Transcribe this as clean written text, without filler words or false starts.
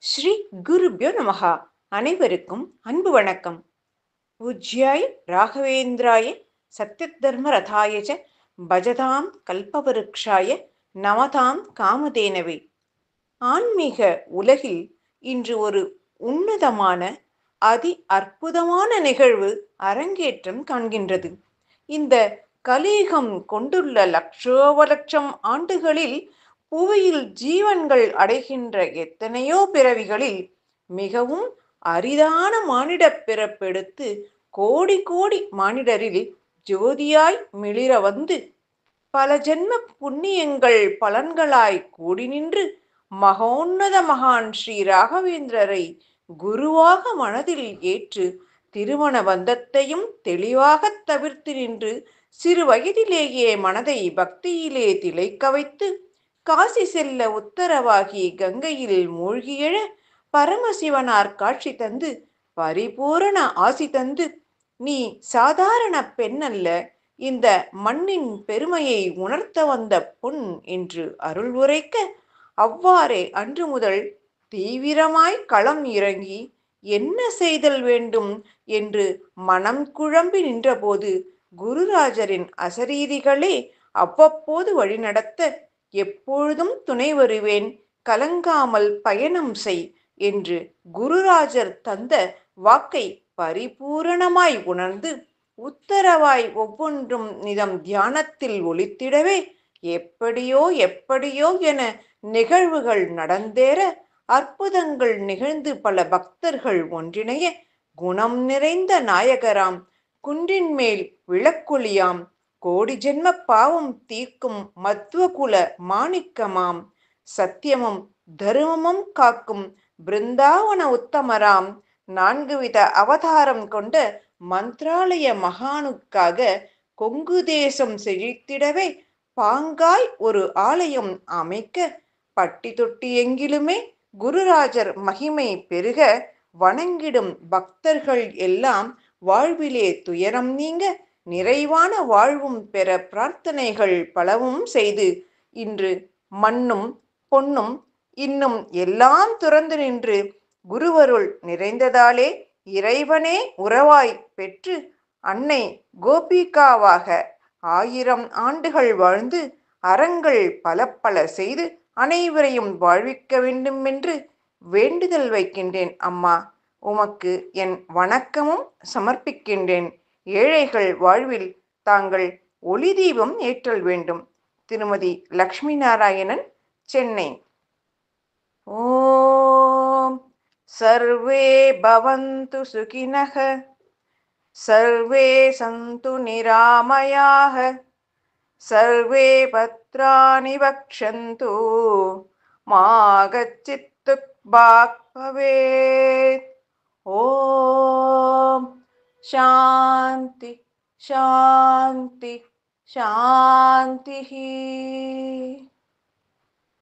ஸ்ரீ குருப்யோ நமஹா. அனைவருக்கும் அன்பு வணக்கம். பூஜ்யாய ராகவேந்திராய சத்யதர்ம ரதாய பஜதாம் கல்பவருக்ஷாய நமதாம் காமதேனவே. ஆன்மீக உலகில் இன்று ஒரு உன்னதமான அதி அற்புதமான நிகழ்வு அரங்கேற்றம் காண்கின்றது. இந்த கலியுகம் கொண்டுள்ள லட்சோப லட்சம் ஆண்டுகளில் புவியில் ஜீவன்கள் அடைகின்ற எத்தனையோ பிறவிகளில் மிகவும் அரிதான மானிட பிறப்பெடுத்து கோடி கோடி மானிடரில் ஜோதியாய் மிளிர வந்து பல ஜென்ம புண்ணியங்கள் பலன்களாய் கூடி நின்று மகோன்னத மகான் ஸ்ரீ ராகவேந்திரரை குருவாக மனதில் ஏற்று திருமண பந்தத்தையும் தெளிவாக தவிர்த்து நின்று சிறு வயதிலேயே மனதை பக்தியிலே திளைக்க வைத்து காசி செல்ல உத்தரவாகி கங்கையில் மூழ்கியெழ பரமசிவனார் காட்சி தந்து பரிபூரண ஆசி தந்து, நீ சாதாரண பெண் அல்ல, இந்த மண்ணின் பெருமையை உணர்த்த வந்த பொன் என்று அருள் உரைக்க, அவ்வாறே அன்று முதல் தீவிரமாய் களம் இறங்கி என்ன செய்தல் வேண்டும் என்று மனம் குழம்பி நின்றபோது குருராஜரின் அசரீரிகளே அவ்வப்போது வழிநடத்த, எப்பொழுதும் துணை வருவேன், கலங்காமல் பயணம் செய் என்று குருராஜர் தந்த வாக்கை பரிபூரணமாய் உணர்ந்து உத்தரவாய் ஒவ்வொன்றும் நிதம் தியானத்தில் ஒலித்திடவே எப்படியோ எப்படியோ என நிகழ்வுகள் நடந்தேற அற்புதங்கள் நிகழ்ந்து பல பக்தர்கள் ஒன்றிணைய குணம் நிறைந்த நாயகராம், குன்றின் மேல் விளக்கொளியாம், கோடி ஜென்ம பாவம் தீர்க்கும் மத்வகுல மாணிக்கமாம், சத்தியமும் தருமமும் காக்கும் பிருந்தாவன உத்தமராம், 4 வித அவதாரம் கொண்ட மந்த்ராலய மகானுக்காக கொங்கு தேசம் செழித்திடவே பாங்காய் ஒரு ஆலயம் அமைக்க, பட்டி தொட்டி எங்கிலுமே குருராஜர் மகிமை பெருக வணங்கிடும் பக்தர்கள் எல்லாம் வாழ்விலே துயரம் நீங்க நிறைவான வாழ்வும் பெற பிரார்த்தனைகள் பலவும் செய்து இன்று மண்ணும் பொன்னும் இன்னும் எல்லாம் துறந்து நின்று குருவருள் நிறைந்ததாலே இறைவனே உறவாய் பெற்று அன்னை கோபிகாவாக 1000 ஆண்டுகள் வாழ்ந்து அறங்கள் பல பல செய்து அனைவரையும் வாழ்விக்க வேண்டும் என்று வேண்டுதல் வைக்கின்றேன். அம்மா, உமக்கு என் வணக்கமும் சமர்ப்பிக்கின்றேன். ஏழைகள் வாழ்வில் தாங்கள் ஒளி தீபம் ஏற்றல் வேண்டும். திருமதி லக்ஷ்மி நாராயணன், சென்னை. ஓம் சர்வே பவந்து சுகினஹ, சர்வே சந்து நிராமயாஹ, சர்வே பத்ராணி வக்ஷந்து, மா கச்சித் துக்பாக் பவேத். ஓம் சாந்தி சாந்தி சாந்தி.